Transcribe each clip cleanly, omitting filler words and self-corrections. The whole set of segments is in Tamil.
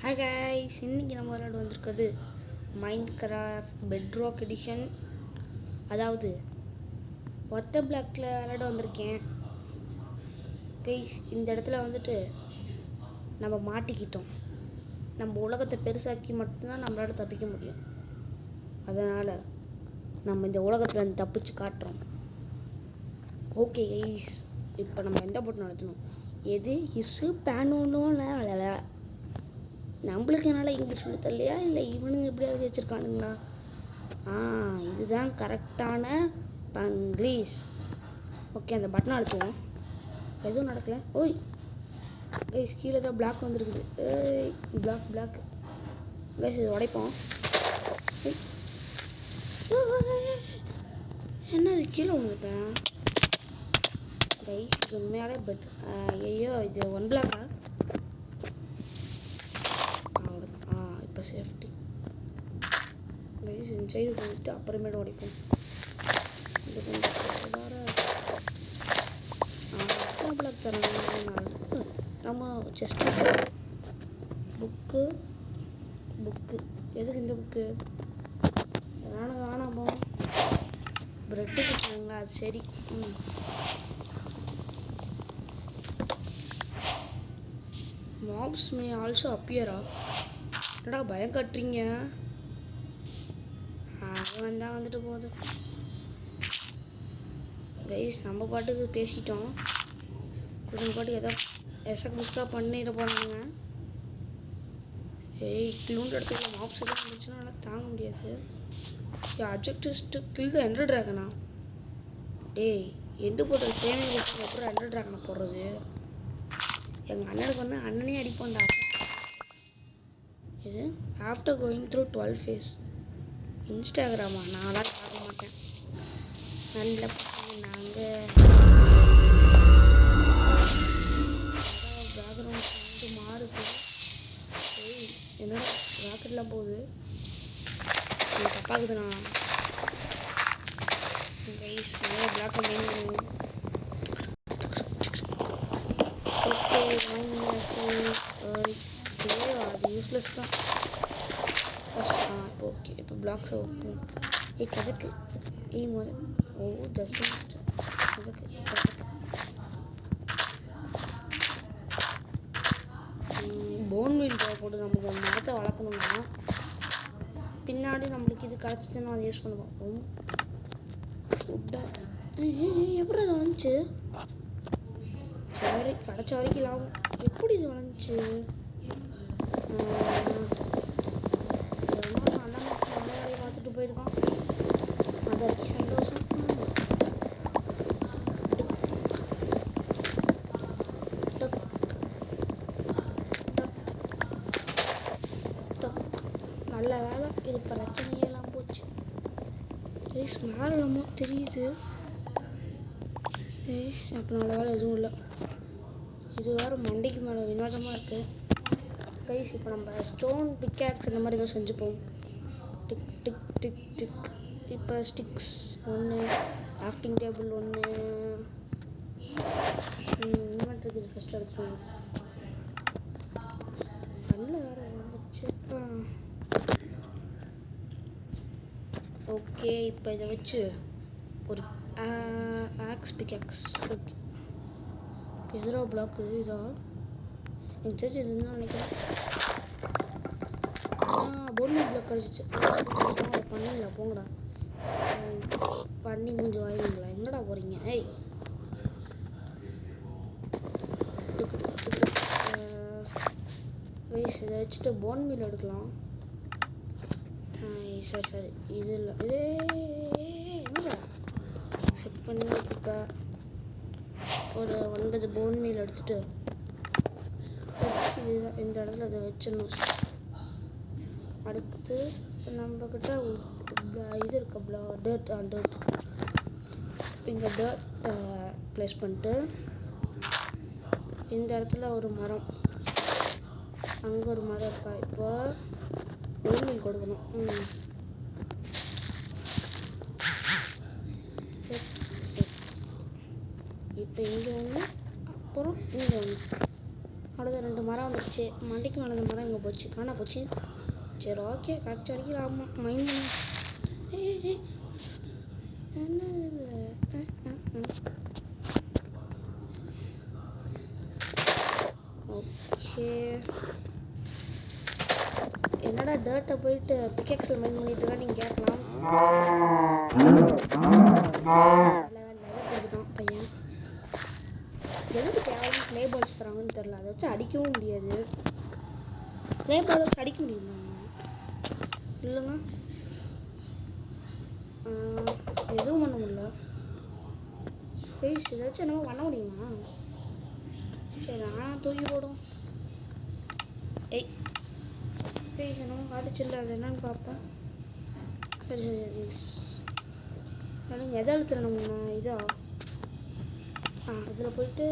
ஹாய் கைஸ், இன்னைக்கு நம்ம விளையாட வந்திருக்கிறது மைண்ட் கிராஃப்ட் பெட்ராக் எடிஷன். அதாவது ஒத்த பிளாக்ல விளையாட வந்திருக்கேன் கைஸ். இந்த இடத்துல வந்துட்டு நம்ம மாட்டிக்கிட்டோம். நம்ம உலகத்தை பெருசாக்கி மட்டும்தான் நம்மளால தப்பிக்க முடியும். அதனால் நம்ம இந்த உலகத்தில் இருந்து தப்பிச்சு காட்டுறோம். ஓகே கைஸ், இப்போ நம்ம எந்த பட்டன் நடத்தணும்? எது ஹிஸ்ஸு பேனோன்னு விளையாட நம்மளுக்கு என்னால் இங்கிலீஷ் சொல்லி தரலையா, இல்லை இவனுங்க எப்படியாவது வச்சுருக்கானுங்களா? இதுதான் கரெக்டான பங்கிலீஷ். ஓகே, அந்த பட்டனை அழுத்துவோம். எதுவும் நடக்கலை. ஓய் கைஸ், கீழே தான் பிளாக் வந்துருக்குது. பிளாக் கைஸ், இது உடைப்போம். என்ன இது கீழே வந்துட்டேன் கைஸ்? இது உண்மையாலே பெட். ஐயோ, இது ஒன் பிளாக்கா? இப்போ சேஃப்டி கைஸ். இந்த சைடு போயிட்டு அப்புறமேட்டு உடைப்போம். இது கொஞ்சம் பிளாக் தரணும். நம்ம செஸ்ட் புக்கு எதுக்கு இந்த புக்கு? வேணாமோ ப்ரெட்டு கொடுத்தாங்களா? சரி. மாப்ஸ் மே ஆல்சோ அப்பியரா? என்னடா பயம் காட்டுறீங்க? அது வந்தால் வந்துட்டு போகுது கைஸ். நம்ம பாட்டுக்கு பேசிட்டோம். இவங்க பாட்டுக்கு ஏதோ எசக் புஸ்காக பண்ணிட போகிறாங்க. கிலோன்ற இடத்துல மாப்ஸ் எல்லாம் இருந்துச்சுன்னா நல்லா தாங்க முடியாது. Objectives to kill the ender ட்ராகனா? எண்டு போட்டு சேமிங் கொடுத்து அப்புறம் எண்டர் ட்ராகனை போடுறது. எங்கள் அண்ணனுக்கு வந்து அண்ணனே அடிப்போண்டா. இது ஆஃப்டர் கோயிங் த்ரூ 12 ஃபேஸ். இன்ஸ்டாகிராமா? நான்லாம் பார்க்க மாட்டேன். நல்ல பசங்க நாங்கள். பேக்ரவுண்ட் வந்து மாறுது. என்னோட ராக்கெட்லாம் போகுது. என் தப்பாக்குதுண்ணா கைஸ். நிறைய பிளாக் மெயின் பண்ணுவோம். ஓகே, அது யூஸ்லெஸ் தான் ஃபஸ்ட். ஓகே, இப்போ பிளாக்ஸ் ஓப்பன். கஜக்கு ஜஸ்ட் கஜக்கு. போன் மீல் போட்டு நமக்கு ஒரு மரத்தை வளர்க்கணும்னா பின்னாடி நம்மளுக்கு இது கிடச்சிச்சுன்னா அதை யூஸ் பண்ண பார்ப்போம். எப்படி இது வளர்ந்துச்சு? சரி, கிடச்ச வரைக்கும் லாபம். எப்படி இது வளர்ந்துச்சு? அண்ணன் நல்ல வேலையை பார்த்துட்டு போயிருக்கான். அது வரைக்கும் சந்தோஷம். நல்ல வேலை, இது பிரச்சனையெல்லாம் போச்சு. மேலே நம்ம தெரியுது. அப்போ நல்ல வேலை எதுவும் இல்லை. இது வேறு மண்டைக்கு மேலே வினோதமாக இருக்குது கைஸ். இப்போ நம்ம ஸ்டோன் பிக்காக்ஸ் இந்த மாதிரி ஏதோ செஞ்சுப்போம். Dig dig dig dig. இப்போ ஸ்டிக்ஸ் 1, கிராஃப்டிங் டேபிள் 1, இன்வென்ட்ரிக்கு இது ஃபஸ்ட்டு எடுத்துருவோம். கண்ணில் வேறு வந்துச்சு. ஓகே, இப்போ இதை வச்சு ஒரு ஆக்ஸ் பிக்காக்ஸ். ஓகே, எதிரோ பிளாக்கு இதா எனக்கு தெரிஞ்சு இதுன்னு நினைக்கிறேன். பொண்ணு பிளாக் கிடச்சிச்சு. பண்ணிங்களா? போங்கடா. பண்ணி மூஞ்சி வாங்கிங்களா? எங்கடா போகிறீங்க? கைஸ், இதை வச்சுட்டு போன் மீல் எடுக்கலாம். சரி இது இல்லை. என்னடா செக் பண்ணி இப்போ ஒரு 9 போன் மீல் எடுத்துகிட்டு இந்த இடத்துல அதை வச்சிடணும். அடுத்து நம்மக்கிட்ட இது இருக்க டர்ட். இங்கே டர்ட் ப்ளேஸ் பண்ணிட்டு இந்த இடத்துல ஒரு மரம், அங்கே ஒரு மரம் இருக்கா. இப்போ போன் மீல் கொடுக்கணும். இப்போ இங்கே ஒன்று, அப்புறம் இங்கே ஒன்று. அடுத்த 2 மரம் வந்துருச்சு. மண்டைக்கு மேலே அந்த மரம் எங்கே போச்சு? காணா போச்சு. சரி ஓகே, கரெக்ட் அடிக்கிற. ஆமாம் மைண்ட் பண்ண. என்ன ஓகே, என்னடா டேர்ட்டை போயிட்டு பிக்கெக்ஸில் மைண்ட் பண்ணிட்டு இருக்கா நீங்கள் கேட்கலாம். கொடுத்துட்டோம் பையன். எதுக்கு தேவையான ப்ளே பால்ஸ் தராங்கன்னு தெரில. அதை வச்சு அடிக்கவும் முடியாது. ப்ளே பால் வச்சு அடிக்க முடியுமா? இல்லைங்க, எதுவும் பண்ண முடியல. ப்ளீஸ் இதை வச்சு என்னமோ பண்ண முடியுமா? சரி ஆனால் தூக்கி போடும். ஏய் ப்ளீஸ் என்னமோ காட்டுச்சில்ல, அது என்னன்னு பார்ப்பேன். சரி எனக்கு எதை அழுத்துறேன் இதா? இதில் போயிட்டு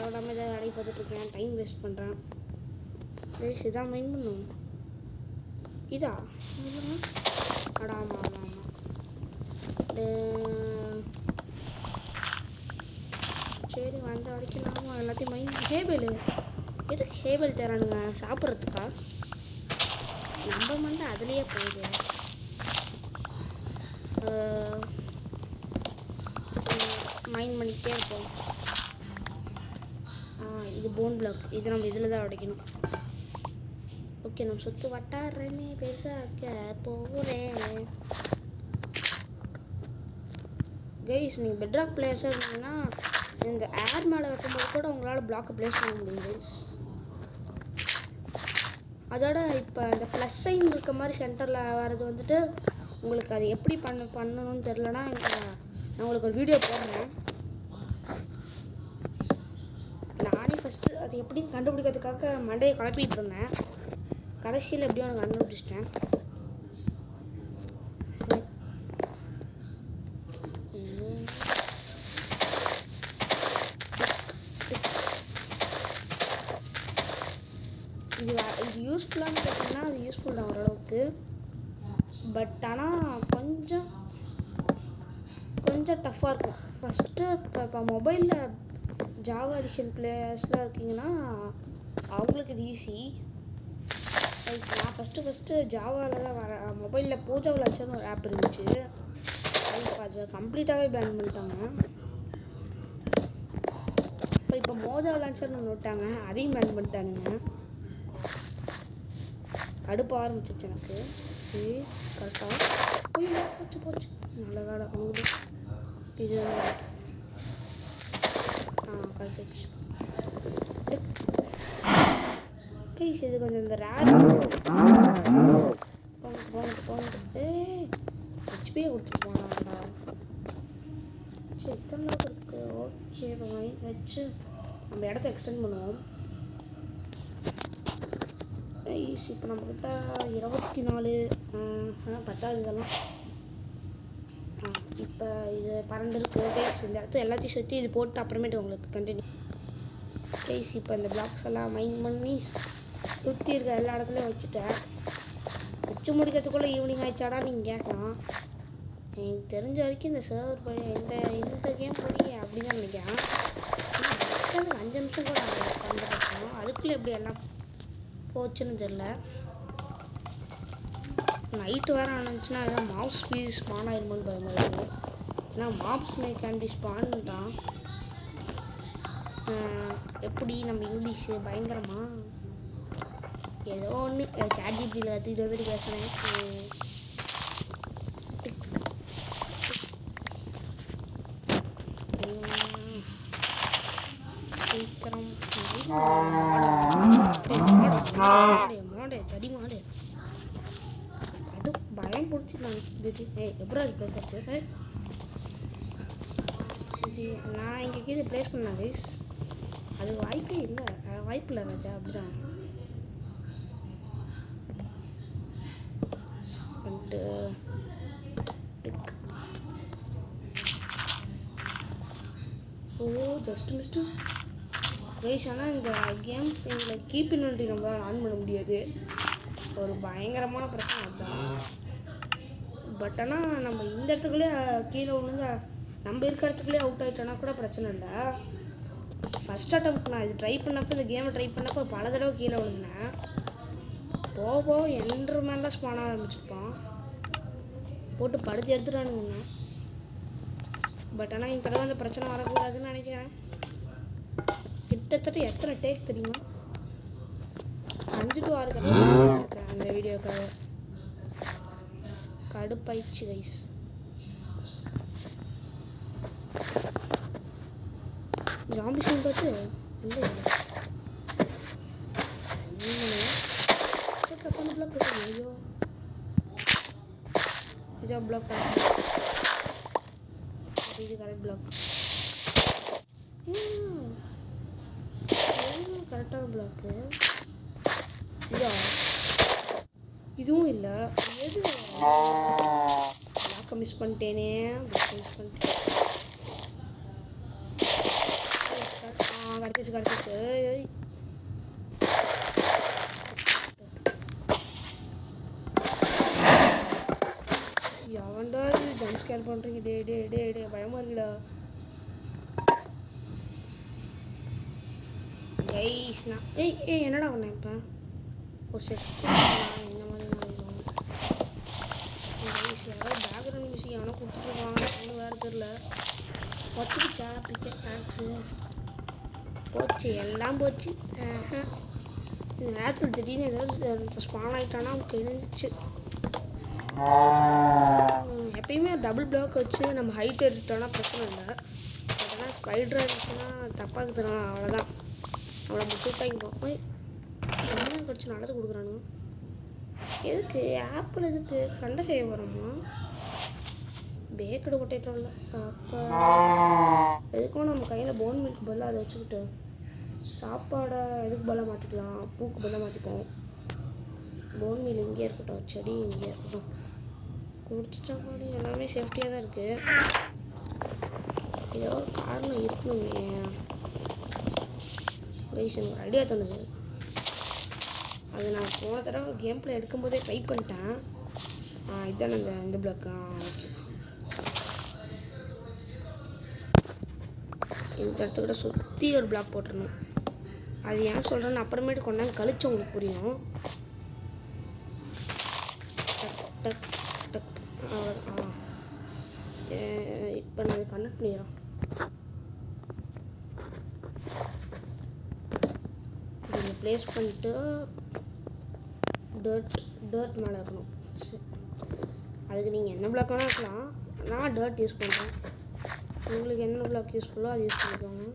விடாமல் இதை வேலையை பார்த்துட்ருக்கேன். டைம் வேஸ்ட் பண்ணுறேன். ப்ளீஸ் இதான் மைண்ட் பண்ணும். இதா அடா ஆமாம் ஆமாம் ஆமாம். சரி வந்த வரைக்கும் நாமும் எல்லாத்தையும் மைண்ட். ஹேபேல் எதுக்கு ஹேபேல் தரானுங்க? சாப்பிட்றதுக்கா? நம்ம மண்டை அதுலேயே போகுது. மைண்ட் பண்ணிக்கிட்டே இருப்போம். இது போன் பிளாக். இது நம்ம இதில் தான் உடைக்கணும். ஓகே, நம்ம சுற்று வட்டாரமே பெருசாக்க போகிறேன். கைஸ் நீங்கள் பெட்ராக் பிளேயர்ஸாக இருந்தீங்கன்னா இந்த ஏர் மேலே வைக்கும்போது கூட உங்களால் பிளாக்கை பிளேஸ் பண்ண முடியும் கைஸ். அதோட இப்போ இந்த ப்ளஸ் சைன் இருக்க மாதிரி சென்டரில் வர்றது வந்துட்டு உங்களுக்கு அது எப்படி பண்ணணும்னு தெரிலனா நான் உங்களுக்கு ஒரு வீடியோ போடுறேன். நானே ஃபஸ்ட்டு அது எப்படின்னு கண்டுபிடிக்கிறதுக்காக மண்டையை குழப்பிட்டு இருந்தேன். கடைசியில் எப்படியும் எனக்கு கண்டுபிடிச்சிட்டேன். இது யூஸ்ஃபுல்லானு கேட்டிங்கன்னா அது யூஸ்ஃபுல் தான் ஓரளவுக்கு. பட் ஆனால் கொஞ்சம் டஃப்பாக இருக்கும். ஃபஸ்ட்டு இப்போ மொபைலில் ஜாவா எடிஷன் பிளேயர்ஸ்லாம் இருக்கீங்கன்னா அவங்களுக்கு இது ஈஸி. நான் ஃபஸ்ட்டு ஜாவாவில் தான் மொபைலில் போஜோ லான்ச்சர்னு ஒரு ஆப் இருந்துச்சு. அது கம்ப்ளீட்டாகவே பேன் பண்ணிட்டாங்க. இப்போ மோஜோ லான்ச்சர்னு ஒன்று விட்டாங்க, அதையும் பேன் பண்ணிட்டானுங்க. கடுப்பு ஆரம்பிச்சிச்சு எனக்கு. கரெக்டாக போச்சு. நல்ல வேலை ஊடு இது கழிச்சிச்சு. ப்ளீஸ் இது கொஞ்சம் இந்த ரேர் போங்கிட்டு ஹெச்பியை கொடுத்துட்டு போனாங்கடா. சரி எத்தனை அளவுக்கு இருக்குது? ஓகே, இப்போ மைண்ட் வச்சு நம்ம இடத்த எக்ஸ்டெண்ட் பண்ணுவோம். இப்போ நம்மக்கிட்ட 24 10 இதெல்லாம். இப்போ இது 12 இருக்குது கைஸ். இந்த இடத்த எல்லாத்தையும் சுற்றி இது போட்டு அப்புறமேட்டு உங்களுக்கு கண்டினியூ கைஸ். இப்போ இந்த பிளாக்ஸ் எல்லாம் மைண்ட் பண்ணி சுற்றி இருக்க எல்லா இடத்துலையும் வச்சுட்டேன். வச்சு முடிக்கிறதுக்குள்ளே ஈவினிங் ஆயிடுச்சாடா நீங்கள் கேட்கலாம். எனக்கு தெரிஞ்ச வரைக்கும் இந்த சர்வர் படி இந்த கேம் படி அப்படின்னு தான் நினைக்கிறேன். 5 நிமிஷம் கூட பண்ணுறோம். அதுக்குள்ளே எப்படி எல்லாம் போச்சுன்னு தெரில. நைட்டு வேறு ஆனிச்சுன்னா எதாவது மாப்ஸ் ஸ்பீட் ஸ்பான் ஆயிருமோன்னு பயமாக இருக்குது. ஏன்னா மாப்ஸ் கேன் பி ஸ்பான் தான். எப்படி நம்ம இங்கிலீஷு பயங்கரமா ஏதோ ஒன்று சாட்ஜிபியில் கற்றுக்கிட்டு வந்துட்டு பேசுகிறேன். சீக்கிரம் மாடு தடி மாடு அது பயம் பிடிச்சிடலாம். எப்படா அது ப்ளேஸ் ஆச்சு? இது நான் இங்கே கீழே ப்ளேஸ் பண்ணேன் கைஸ். அது வாய்ப்பே இல்லை. வாய்ப்பு இல்லை ராஜா. அப்படிதான் பண்ணிட்டு ஜஸ்ட் மிஸ்ட்டு கைஸ். ஆனால் இந்த கேம் இதில் கீப் இன்வென்ட்ரி நம்மளால் ஆன் பண்ண முடியாது. ஒரு பயங்கரமான பிரச்சனை அதுதான். பட் ஆனால் நம்ம இந்த இடத்துக்குள்ளே கீழே விழுந்து நம்ம இருக்கிற இடத்துக்குள்ளே அவுட் ஆகிட்டோன்னா கூட பிரச்சனை இல்லை. ஃபஸ்ட் அட்டம்ப்ட் நான் இது ட்ரை பண்ணப்போ இந்த கேமை ட்ரை பண்ணப்போ பல தடவை கீழே விழுந்தேன். போக என்ற மேலாம் ஸ்பான் ஆரம்பிச்சிருப்பான், போட்டு படுத்து எடுத்துட்டானுங்கண்ணா. பட் ஆனால் இந்த தடவை அந்த பிரச்சனை வரக்கூடாதுன்னு நினைக்கிறேன். கிட்டத்தட்ட எத்தனை டேக் தெரியுமா? 5 to 6 தடவை அந்த வீடியோக்காக. கடுப்பாயிடுச்சு கைஸ். ஜாம்பி சவுண்ட் பார்த்து தப்பான பிளாக் இருக்கு. ஐயோ இது பிளாக், இது கரெக்ட் பிளாக், கரெக்டான பிளாக்கு. இதா இதுவும் இல்லை. எது பிளாக்கை மிஸ் பண்ணிட்டேனே, பிளாக்கை மிஸ் பண்ணிட்டேன். கிடச்சிச்சு. எவன்டா இது ஜம்ப் ஸ்கேர் பண்ணுறீங்க? டே டே டே டே பயமாக இருக்குடா கைஸ்னா. ஏய் என்னடா பண்ணேன் இப்போ? ஒரு இந்த மாதிரி கைஸ் யாராவது பேக்ரவுண்ட் மியூசிக் எவனோ கொடுத்துட்ருக்காங்க, ஒன்றும் வேறு தெரில. வச்சுக்கிச்சா பிக்கெட் மேக்ஸு போச்சு, எல்லாம் போச்சு. இந்த நேரத்தில் திடீர்னு ஏதாவது ஸ்பான் ஆகிட்டானா அவனுக்கு இருந்துச்சு. எப்பயுமே டபுள் பிளாக் வச்சு நம்ம ஹைட் எடுத்துட்டோன்னா பிரச்சனை இல்லை. அதனால் ஸ்பைடராக இருந்துச்சுன்னா தப்பாக தரணும், அவ்வளோதான். அவ்வளோ முட்டாக்கிப்போம். என்ன கடிச்சு நல்லது கொடுக்குறானுங்க. எதுக்கு ஆப்பிள் எதுக்கு சண்டை செய்ய போகிறோமா? பேக்கடு பொட்டேட்டோவில் அப்போ எதுக்கும் நம்ம கையில் போன் மில்க் பதிலாக அதை வச்சுக்கிட்டு சாப்பாடை எதுக்கு பதிலாக மாற்றிக்கலாம், பூக்கு பதிலாக மாற்றிப்போம். போன் மீல் இங்கே இருக்கட்டும், செடி இங்கே இருக்கட்டும், கொடுத்துட்டா பாடி எல்லாமே சேஃப்டியாக தான் இருக்குது. ஏதோ ஒரு காரணம் இருக்கணுமே. கைஸ் எனக்கு ஒரு ஐடியா தோணுது. அது நான் போன தடவை கேம் பிளே எடுக்கும்போதே ட்ரை பண்ணிட்டேன். இதுதான் இந்த பிளாக். ஓகே, இந்த இடத்துக்கிட்ட சுற்றி ஒரு பிளாக் போட்டுருணும். அது ஏன் சொல்கிறேன்னு அப்புறமேட்டு கொண்டாந்து கழிச்சு உங்களுக்கு புரியும். டக் டக் டக். இப்போ நான் கனெக்ட் பண்ணிடுறோம். இதை ப்ளேஸ் பண்ணிட்டு டர்ட் மேலே இருக்கணும். சரி, அதுக்கு நீங்கள் என்ன பிளாக் வேணால் இருக்கலாம். நான் டர்ட் யூஸ் பண்ணுறேன். உங்களுக்கு என்ன பிளாக் யூஸ்ஃபுல்லோ அது யூஸ் பண்ணிக்கோங்க.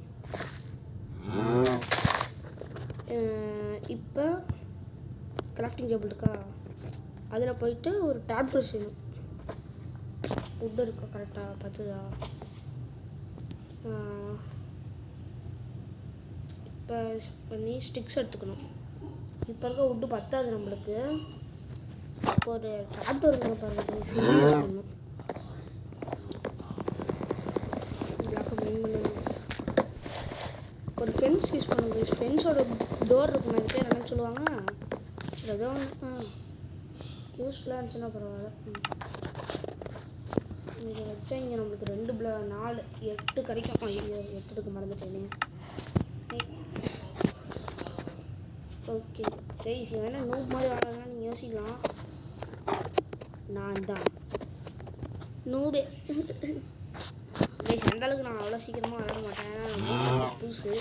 இப்போ கிராஃப்டிங் டேபிள் இருக்கா, அதில் போயிட்டு ஒரு டாப்டர் செய்யணும். வுட் இருக்கா கரெக்டாக பச்சதா? இப்போ பண்ணி ஸ்டிக்ஸ் எடுத்துக்கணும். இப்போ இருக்க வுட்டு பத்தாது நம்மளுக்கு. இப்போ ஒரு டாப்டர் இருக்க பாருங்கள், யூஸ் பண்ணணும். பிளாக்கை மெயின் பண்ணுங்க. ஒரு ஃபென்ஸ் யூஸ் பண்ணுங்க. ஃபென்ஸோட டோர் இருக்கும், அது பேர் என்னன்னு சொல்லுவாங்க? ஏதோ ஒன்று யூஸ்ஃபுல்லாக இருந்துச்சுன்னா பரவாயில்ல. இதை வச்சா இங்கே நம்மளுக்கு 2 4 8 கிடைக்கும். 8 எடுக்க மறந்துட்டேனே. ஓகே கைஸ், வேணால் நூப் மாதிரி விளாட்னா நீங்கள் யோசிக்கலாம். நான் தான் நூபே கைஸ். அந்த அளவுக்கு நான் அவ்வளோ சீக்கிரமாக விளாட மாட்டேன். ஏன்னா நான் புதுசு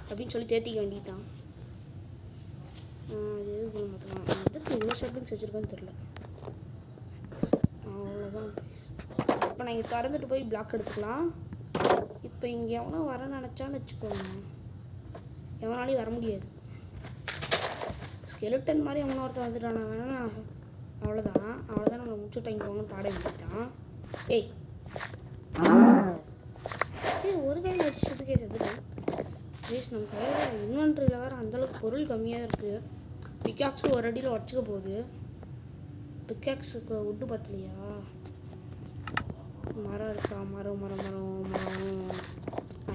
அப்படின்னு சொல்லி தேர்த்திக்க வேண்டியது தான். அது எது போல மாற்றலாம், எதுக்கு இவ்வளோ செட்டிங்ஸ் வச்சுருக்கேன்னு தெரில. அவ்வளோதான் கைஸ். இப்போ நான் இங்கே திறந்துட்டு போய் பிளாக் எடுத்துக்கலாம். இப்போ இங்கே எவனோ வர நினச்சான்னு வச்சுக்கோங்க, எவனாலையும் வர முடியாது. ஸ்கெலிட்டன் மாதிரி எவனோ ஒருத்தர் வந்துட்டானா வேணா, அவ்வளோதான் நம்மளை முடிச்சுட்டா இங்கே போகணும்னு பாட வேண்டியது தான். ஏய் ஒரு கையில் வச்சுக்கிறதுக்கே செத்துட்டேன். ப்ளீஸ், நம்ம கையில் இன்வென்ட்ரியில் வேறு அந்தளவுக்கு பொருள் கம்மியாக இருக்குது. பிக்காக்ஸும் ஒரு அடியில் உடச்சிக்க போகுது. பிக்காக்ஸுக்கு வுட்டு பத்தலையா? மரம் இருக்கா? மரம்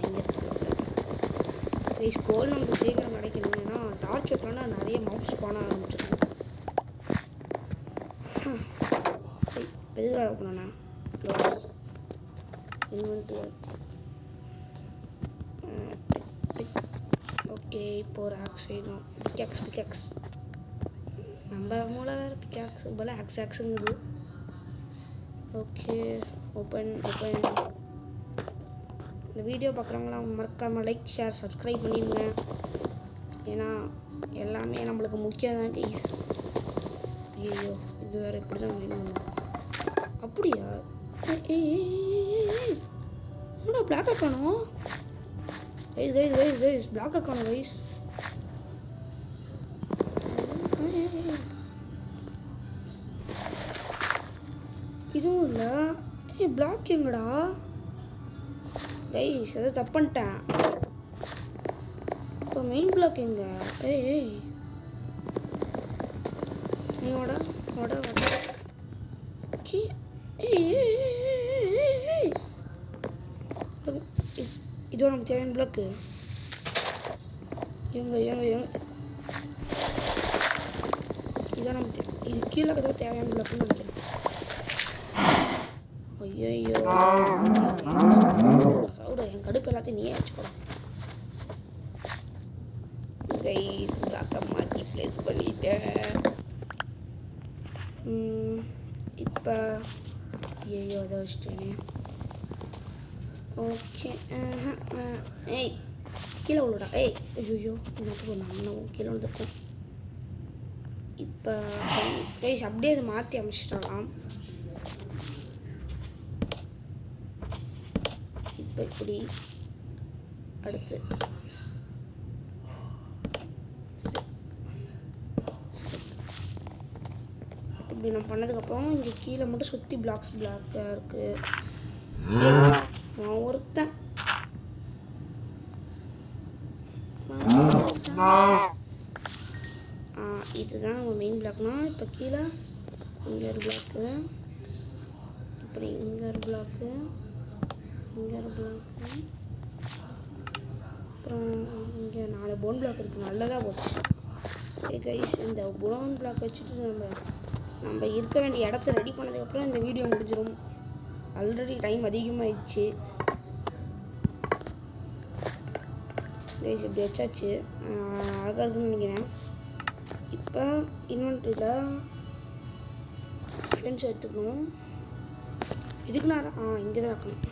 இங்கே இருக்கு. ப்ளீஸ் கோல் நமக்கு சீக்கிரம் கிடைக்கணும். ஏன்னா டார்ச் வைக்கலாம்னா நிறைய மவுஸ் பண்ண ஆரம்பிச்சிருக்கோம். எதுக்காக பண்ணண்ணா இன்வென்ட்ரி. ஓகே இப்போ ஒரு ஆக்ஸ் செய்யணும். பிக்காக்ஸ் நம்ம மூளை வேறு பிக்காக்ஸ் போல் ஆக்ஸுங்குது. Okay open. இந்த வீடியோ பார்க்குறவங்களாம் மறக்காமல் லைக் ஷேர் சப்ஸ்கிரைப் பண்ணிடுங்க. ஏன்னா எல்லாமே நம்மளுக்கு முக்கியம் தான் கைஸ். ஐயோ இது வேறு இப்படி தான் வேணும். அப்படியா? என்னடா பிளாக் ஆக்கணும் கைஸ் பிளாக் ஆக்கணும் கைஸ். இதுவும் இல்லை. பிளாக் எங்கடா கைஸ்? அதை தப்பு பண்ணிட்டேன். இப்போ மெயின் பிளாக் எங்க? நீ ஓட இதோ நம்ம தேவையான பிளாக்கு எங்க இதான் நம்ம இது கீழே ஏதோ தேவையான பிளாக்குன்னு நினைக்கிறேன். ஐயோ சவுடு என் கடுப்பு எல்லாத்தையும் நீயே வச்சுக்கோ கைஸ். பிளாக்கை மாற்றி ப்ளேஸ் பண்ணிட்டேன். இப்போ ஐயோ அதை வச்சுட்டேனே. ஓகே கீழே விழுடா. ஐயோ என்னத்துக்கு நம்மளும் கீழே விழுந்துருக்கோம். இப்போ கைஸ் அப்படியே அதை மாற்றி அமைச்சிடலாம். இப்போ இப்படி அடுத்து இப்படி நான் பண்ணதுக்கப்புறம் இங்கே கீழே மட்டும் சுற்றி பிளாக்காக இருக்குது. ஒருத்தன் இதுதான் நம்ம மெயின் பிளாக்னா. இப்போ கீழே இங்கே ஒரு பிளாக்கு, இப்படி இங்கே ஒரு பிளாக்கு, இங்கே ஒரு பிளாக்கு, அப்புறம் இங்கே 4 போன் பிளாக் இருக்குது. நல்லதாக போச்சு. கைஸ் இந்த போன் பிளாக் வச்சுட்டு நம்ம இருக்க வேண்டிய இடத்த ரெடி பண்ணதுக்கப்புறம் இந்த வீடியோ முடிஞ்சிடும். ஆல்ரெடி டைம் அதிகமாகிடுச்சு கைஸ். இப்படி வச்சாச்சு, அழகாக இருக்குன்னு நினைக்கிறேன். இப்போ இன்வென்ட்ரியில் ஃப்ரெண்ட்ஸ் எடுத்துக்கணும். இதுக்கு நான் இங்கே தான் இருக்கணும்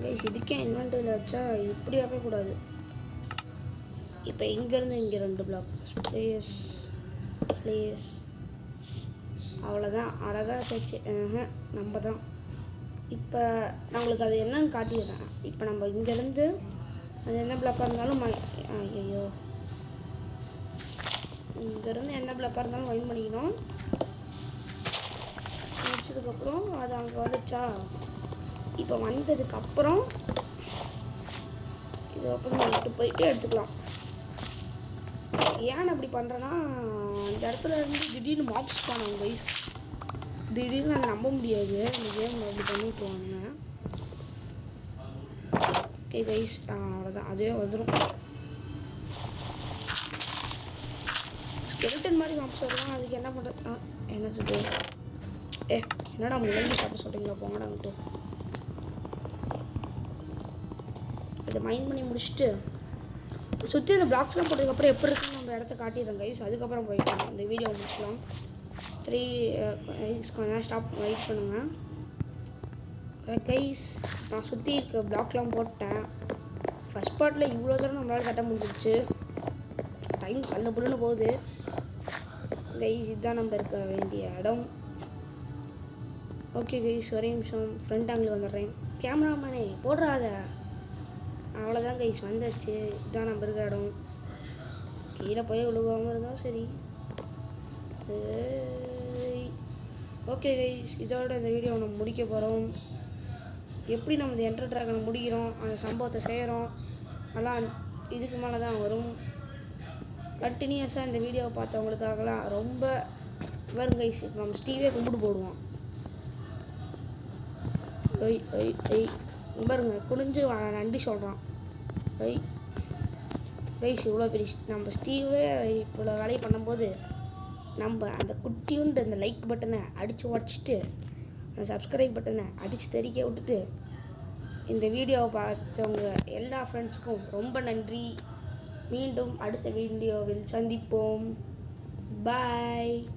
கைஸ். இதுக்கே இன்வென்ட்ரியில் வச்சா இப்படி வைக்கக்கூடாது. இப்போ இங்கேருந்து இங்கே 2 பிளாக் ப்ளேஸ் அவ்வளோதான். அழகாக வச்சாச்சு. நம்ம தான் இப்போ நான் உங்களுக்கு அது என்னன்னு காட்டிடுறேன். இப்போ நம்ம இங்கேருந்து அது என்ன பிளாக்காக இருந்தாலும் ஐயோ இங்கேருந்து என்ன பிளாக்காக இருந்தாலும் வைன் பண்ணிக்கணும். முடிச்சதுக்கப்புறம் அது அங்கே வந்துச்சா. இப்போ வந்ததுக்கப்புறம் இதை ஓப்பன் பண்ணிட்டு போயிட்டு எடுத்துக்கலாம். ஏன் அப்படி பண்ணுறேன்னா அந்த இடத்துல இருந்து திடீர்னு மாப்ஸ் பண்ணாங்க கைஸ். திடீர்னு அதை நம்ப முடியாது. இந்த கேம் அப்படி பண்ணிட்டுருவாங்க. ஓகே கைஸ் அவ்வளோதான், அதுவே வந்துடும். ஸ்கெல்டன் மாதிரி மாப்ஸ் வரலாம். அதுக்கு என்ன பண்ணுறது? என்னது என்னடா முள்ளங்கி சாப்பிட சொல்கிறீங்களா? போங்கடாங்கிட்டு அதை மைண்ட் பண்ணி முடிச்சுட்டு சுற்றி அந்த பிளாக்ஸ்லாம் போட்டதுக்கப்புறம் எப்படி இருக்குன்னு நம்ம இடத்த காட்டிடுறோம் கைஸ். அதுக்கப்புறம் போயிட்டோம் இந்த வீடியோ முடிச்சுக்கலாம். 3 கொஞ்ச நேரம் ஸ்டாப் வெயிட் பண்ணுங்கள் கைஸ். நான் சுற்றி இருக்க பிளாக்லாம் போட்டேன். ஃபஸ்ட் பார்ட்டில் இவ்வளோ தூரம் நம்மளால் கட்ட முடிஞ்சிடுச்சு. டைம் சல்ல புல்லுன்னு போகுது கைஸ். இதுதான் நம்ம இருக்க வேண்டிய இடம். ஓகே கைஸ், ஒரே நிமிஷம் ஃப்ரண்ட் ஆங்கிள் வந்துடுறேன். கேமராமேனே போடுறாத. அவ்வளோதான் கைஸ், வந்தாச்சு. இதுதான் நம்ம இருக்க இடம். கீழே போய் விழுகாமல் இருந்தால் சரி. ஓகே கைஸ், இதோட இந்த வீடியோ நம்ம முடிக்க போகிறோம். எப்படி நம்ம இந்த என்டர் ட்ராகனை முடிக்கிறோம், அந்த சம்பவத்தை செய்கிறோம், அதெல்லாம் இதுக்கு மேலே தான் வரும். கண்டினியூஸாக இந்த வீடியோவை பார்த்தவங்களுக்காகலாம் ரொம்ப வரும் கைஸ். இப்போ நம்ம ஸ்டீவே கும்பிட்டு போடுவோம். பாருங்க குனிஞ்சு நன்றி சொல்கிறான். கைஸ் இவ்வளோ பெரிய நம்ம ஸ்டீவே இவ்வளோ வேலையை பண்ணும்போது நம்ம அந்த குட்டியுண்டு அந்த லைக் பட்டனை அடித்து உடச்சிட்டு அந்த சப்ஸ்கிரைப் பட்டனை அடித்து தெறிக்க விட்டுட்டு இந்த வீடியோவை பார்த்தவங்க எல்லா ஃப்ரெண்ட்ஸுக்கும் ரொம்ப நன்றி. மீண்டும் அடுத்த வீடியோவில் சந்திப்போம். பாய்.